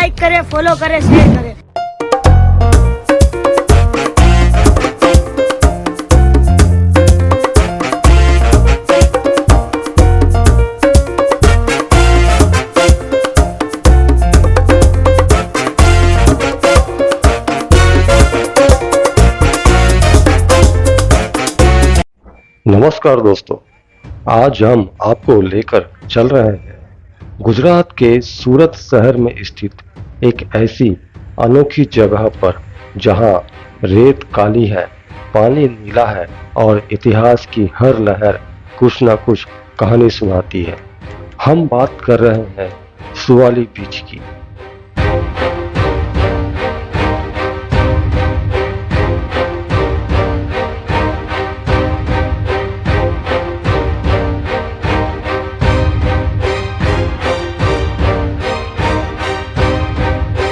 Like करें, follow करें, share करें। नमस्कार दोस्तों, आज हम आपको लेकर चल रहे हैं गुजरात के सूरत शहर में स्थित एक ऐसी अनोखी जगह पर जहां रेत काली है, पानी नीला है और इतिहास की हर लहर कुछ न कुछ कहानी सुनाती है। हम बात कर रहे हैं सुवाली बीच की।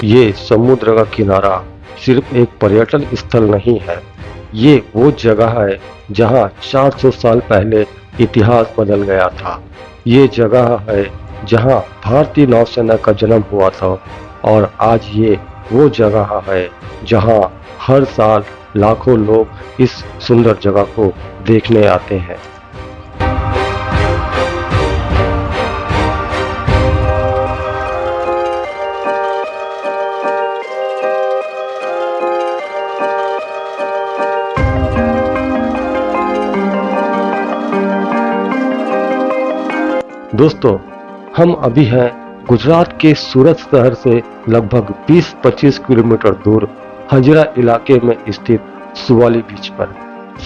ये समुद्र का किनारा सिर्फ एक पर्यटन स्थल नहीं है, ये वो जगह है जहां 400 साल पहले इतिहास बदल गया था। ये जगह है जहां भारतीय नौसेना का जन्म हुआ था और आज ये वो जगह है जहां हर साल लाखों लोग इस सुंदर जगह को देखने आते हैं। दोस्तों, हम अभी हैं गुजरात के सूरत शहर से लगभग 20-25 किलोमीटर दूर हजरा इलाके में स्थित सुवाली बीच पर।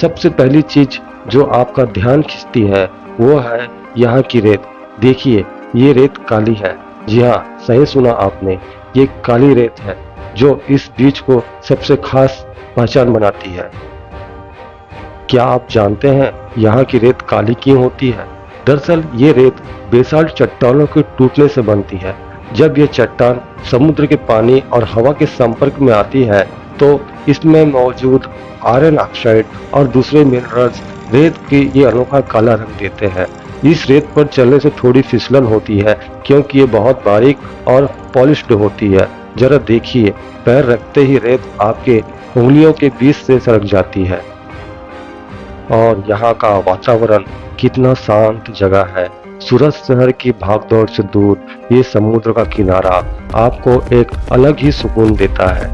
सबसे पहली चीज जो आपका ध्यान खींचती है वो है यहाँ की रेत। देखिए, ये रेत काली है। जी हाँ, सही सुना आपने, ये काली रेत है जो इस बीच को सबसे खास पहचान बनाती है। क्या आप जानते हैं यहाँ की रेत काली क्यों होती है? दरअसल ये रेत बेसाल्ट चट्टानों के टूटने से बनती है। जब ये चट्टान समुद्र के पानी और हवा के संपर्क में आती है तो इसमें मौजूद आयरन ऑक्साइड और दूसरे मिनरल्स रेत की ये अनोखा काला रंग देते हैं। इस रेत पर चलने से थोड़ी फिसलन होती है क्योंकि ये बहुत बारीक और पॉलिश्ड होती है। जरा देखिए, पैर रखते ही रेत आपके उंगलियों के बीच से सरक जाती है। और यहाँ का वातावरण कितना शांत जगह है। सूरत शहर की भागदौड़ से दूर ये समुद्र का किनारा आपको एक अलग ही सुकून देता है।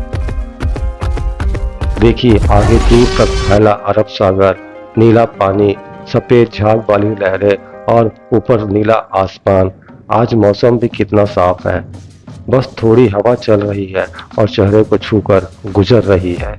देखिए, आगे दूर तक फैला अरब सागर, नीला पानी, सफेद झाग वाली लहरें और ऊपर नीला आसमान। आज मौसम भी कितना साफ है, बस थोड़ी हवा चल रही है और चेहरे को छूकर गुजर रही है।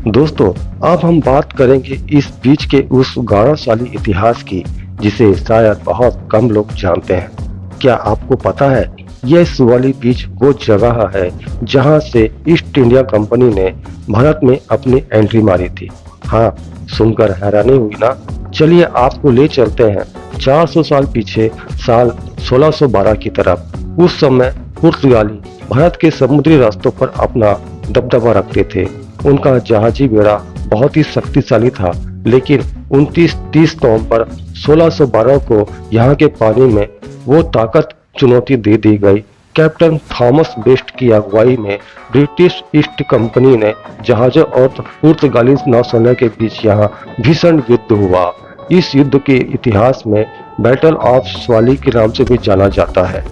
दोस्तों, अब हम बात करेंगे इस बीच के उस गौरवशाली इतिहास की जिसे शायद बहुत कम लोग जानते हैं। क्या आपको पता है यह सुवाली बीच वो जगह है जहां से ईस्ट इंडिया कंपनी ने भारत में अपनी एंट्री मारी थी? हाँ, सुनकर हैरानी हुई ना? चलिए आपको ले चलते हैं 400 साल पीछे, साल 1612 की तरफ। उस समय पुर्तगाली भारत के समुद्री रास्तों पर अपना दबदबा रखते थे। उनका जहाजी बेड़ा बहुत ही शक्तिशाली था, लेकिन 29-30 नवंबर 1612 को यहाँ के पानी में वो ताकत चुनौती दे दी गई। कैप्टन थॉमस बेस्ट की अगुवाई में ब्रिटिश ईस्ट कंपनी ने जहाजों और पुर्तगाली नौसेना के बीच यहाँ भीषण युद्ध हुआ। इस युद्ध के इतिहास में बैटल ऑफ सुवाली के नाम से भी जाना जाता है।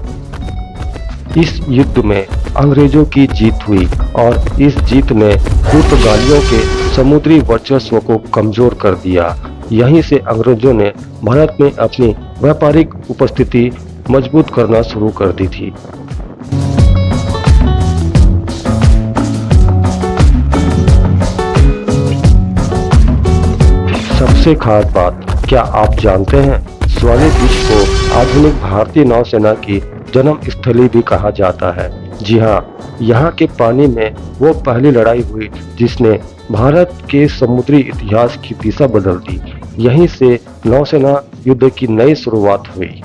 इस युद्ध में अंग्रेजों की जीत हुई और इस जीत ने पुर्तगालियों के समुद्री वर्चस्व को कमजोर कर दिया। यहीं से अंग्रेजों ने भारत में अपनी व्यापारिक उपस्थिति मजबूत करना शुरू कर दी थी। सबसे खास बात, क्या आप जानते हैं सुवाली बीच को आधुनिक भारतीय नौसेना की जन्म स्थली भी कहा जाता है। जी हाँ, यहाँ के पानी में वो पहली लड़ाई हुई जिसने भारत के समुद्री इतिहास की दिशा बदल दी। यहीं से नौसेना युद्ध की नई शुरुआत हुई।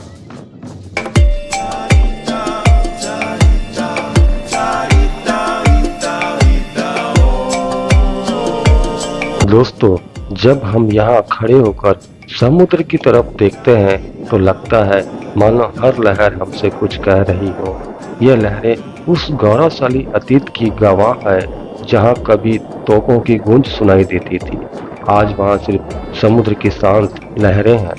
दोस्तों, जब हम यहाँ खड़े होकर समुद्र की तरफ देखते हैं तो लगता है मानो हर लहर हमसे कुछ कह रही हो। यह लहरें उस गौरवशाली अतीत की गवाह है जहाँ कभी तोपों की गूंज सुनाई देती थी। आज वहाँ सिर्फ समुद्र की शांत लहरें हैं।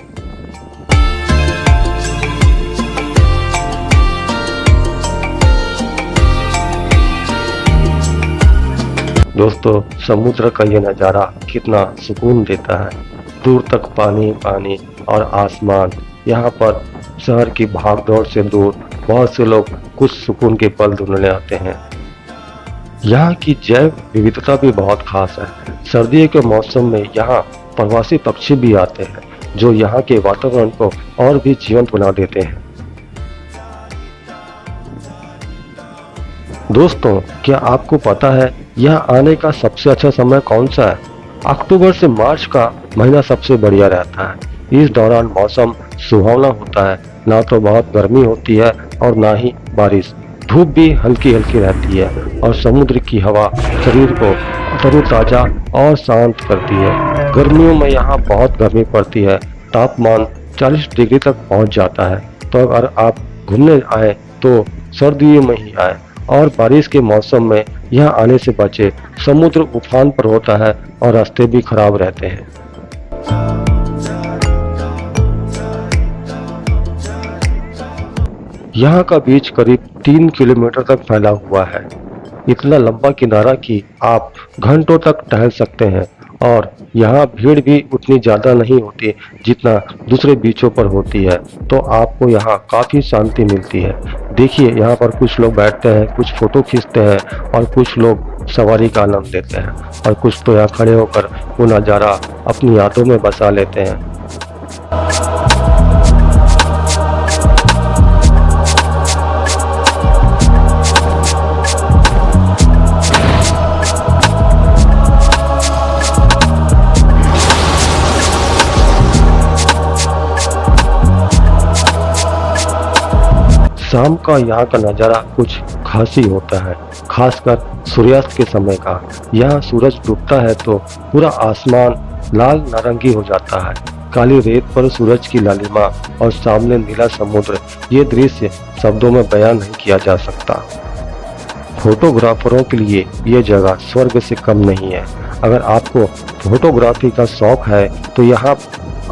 दोस्तों, समुद्र का ये नज़ारा कितना सुकून देता है। दूर तक पानी पानी और आसमान। यहाँ पर शहर की भागदौड़ से दूर बहुत से लोग कुछ सुकून के पल ढूंढने आते हैं। यहाँ की जैव विविधता भी बहुत खास है। सर्दियों के मौसम में यहाँ प्रवासी पक्षी भी आते हैं जो यहाँ के वातावरण को और भी जीवंत बना देते हैं। दोस्तों, क्या आपको पता है यहाँ आने का सबसे अच्छा समय कौन सा है? अक्टूबर से मार्च का महीना सबसे बढ़िया रहता है। इस दौरान मौसम सुहावना होता है, ना तो बहुत गर्मी होती है और ना ही बारिश। धूप भी हल्की हल्की रहती है और समुद्र की हवा शरीर को तरोताजा और शांत करती है। गर्मियों में यहाँ बहुत गर्मी पड़ती है, तापमान 40 डिग्री तक पहुँच जाता है। तो अगर आप घूमने आए तो सर्दियों में ही आए और बारिश के मौसम में यहाँ आने से बचे। समुद्र उफान पर होता है और रास्ते भी खराब रहते हैं। यहाँ का बीच करीब 3 किलोमीटर तक फैला हुआ है। इतना लंबा किनारा कि आप घंटों तक टहल सकते हैं और यहाँ भीड़ भी उतनी ज़्यादा नहीं होती जितना दूसरे बीचों पर होती है। तो आपको यहाँ काफ़ी शांति मिलती है। देखिए, यहाँ पर कुछ लोग बैठते हैं, कुछ फोटो खींचते हैं और कुछ लोग सवारी का आनंद लेते हैं और कुछ तो यहाँ खड़े होकर वो नज़ारा अपनी यादों में बसा लेते हैं। शाम का यहाँ का नज़ारा कुछ खास ही होता है, खासकर सूर्यास्त के समय का। यहाँ सूरज डूबता है तो पूरा आसमान लाल नारंगी हो जाता है। काली रेत पर सूरज की लालिमा और सामने नीला समुद्र, ये दृश्य शब्दों में बयान नहीं किया जा सकता। फोटोग्राफरों के लिए ये जगह स्वर्ग से कम नहीं है। अगर आपको फोटोग्राफी का शौक है तो यहाँ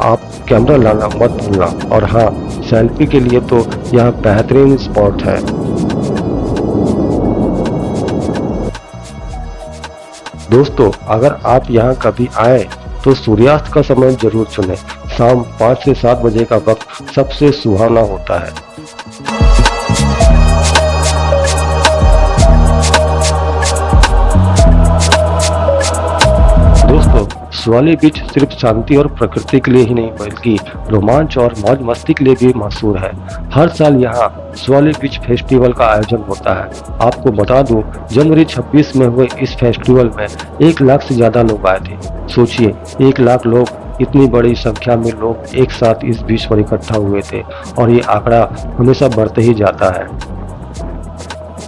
आप कैमरा लाना मत भूलना। और हाँ, सेल्फी के लिए तो यहाँ बेहतरीन स्पॉट है। दोस्तों, अगर आप यहाँ कभी आए तो सूर्यास्त का समय जरूर चुनें। शाम 5 से 7 बजे का वक्त सबसे सुहावना होता है। दोस्तों, सुवाली बीच सिर्फ शांति और प्रकृति के लिए ही नहीं बल्कि रोमांच और मौज मस्ती के लिए भी मशहूर है। हर साल यहाँ सुवाली बीच फेस्टिवल का आयोजन होता है। आपको बता दूं, जनवरी 26 में हुए इस फेस्टिवल में 1 लाख से ज्यादा लोग आए थे। सोचिए, 1 लाख लोग, इतनी बड़ी संख्या में लोग एक साथ इस बीच पर इकट्ठा हुए थे और ये आंकड़ा हमेशा बढ़ते ही जाता है।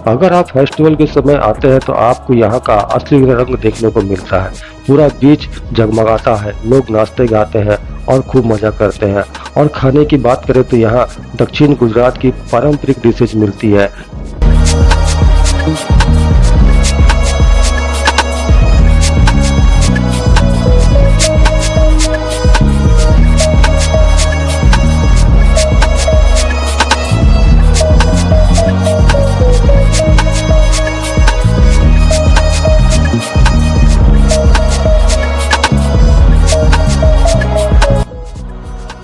अगर आप फेस्टिवल के समय आते हैं तो आपको यहाँ का असली रंग देखने को मिलता है। पूरा बीच जगमगाता है, लोग नाचते गाते हैं और खूब मजा करते हैं। और खाने की बात करें तो यहाँ दक्षिण गुजरात की पारंपरिक डिशेज मिलती है।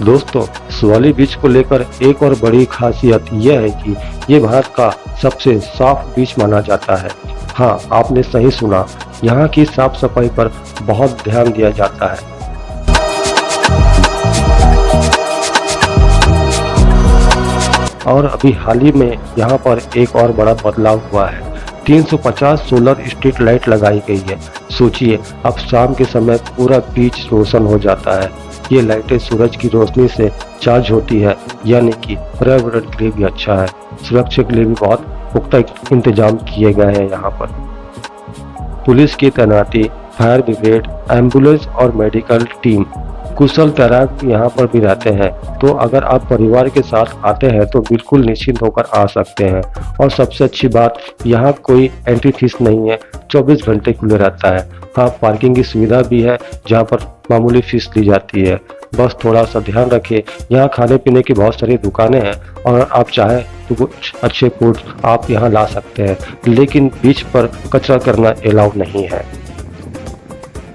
दोस्तों, सुवाली बीच को लेकर एक और बड़ी खासियत यह है कि ये भारत का सबसे साफ बीच माना जाता है। हाँ, आपने सही सुना, यहाँ की साफ सफाई पर बहुत ध्यान दिया जाता है। और अभी हाल ही में यहाँ पर एक और बड़ा बदलाव हुआ है। 350 सोलर स्ट्रीट लाइट लगाई गई है। सोचिए, अब शाम के समय पूरा बीच रोशन हो जाता है। ये लाइटें सूरज की रोशनी से चार्ज होती है, यानी कि पर्यावरण के लिए भी अच्छा है। सुरक्षा के लिए भी बहुत पुख्ता इंतजाम किए गए हैं यहाँ पर। पुलिस की तैनाती फायर ब्रिगेड, एम्बुलेंस और मेडिकल टीम, कुशल तैराक यहाँ पर भी रहते हैं। तो अगर आप परिवार के साथ आते हैं तो बिल्कुल निश्चिंत होकर आ सकते हैं। और सबसे अच्छी बात, यहाँ कोई एंट्री फीस नहीं है, 24 घंटे खुले रहता है। हाँ, पार्किंग की सुविधा भी है जहाँ पर मामूली फीस ली जाती है। बस थोड़ा सा ध्यान रखिए, यहाँ खाने पीने की बहुत सारी दुकानें हैं और आप चाहें तो कुछ अच्छे फूड आप यहाँ ला सकते हैं, लेकिन बीच पर कचरा करना अलाउ नहीं है।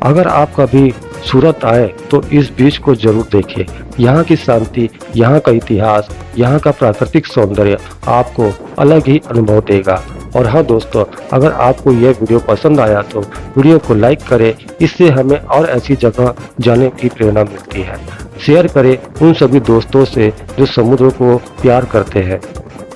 अगर आप कभी सूरत आए तो इस बीच को जरूर देखें। यहाँ की शांति, यहाँ का इतिहास, यहाँ का प्राकृतिक सौंदर्य आपको अलग ही अनुभव देगा। और हाँ दोस्तों, अगर आपको यह वीडियो पसंद आया तो वीडियो को लाइक करें, इससे हमें और ऐसी जगह जाने की प्रेरणा मिलती है। शेयर करें उन सभी दोस्तों से जो समुद्र को प्यार करते हैं।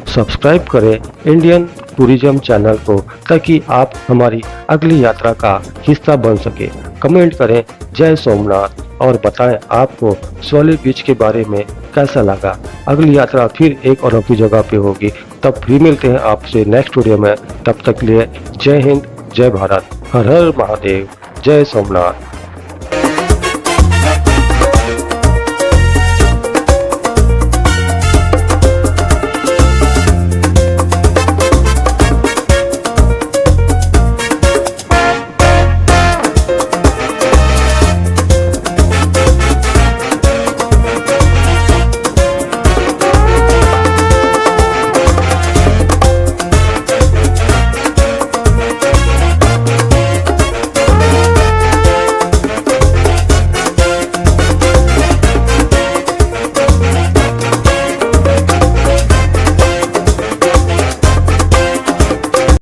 सब्सक्राइब करें इंडियन टूरिज्म चैनल को ताकि आप हमारी अगली यात्रा का हिस्सा बन सके। कमेंट करें जय सोमनाथ और बताएं आपको सुवाली बीच के बारे में कैसा लगा। अगली यात्रा फिर एक और नई जगह पे होगी, तब फिर मिलते हैं आपसे नेक्स्ट वीडियो में। तब तक के लिए जय हिंद, जय भारत, हर हर महादेव, जय सोमनाथ।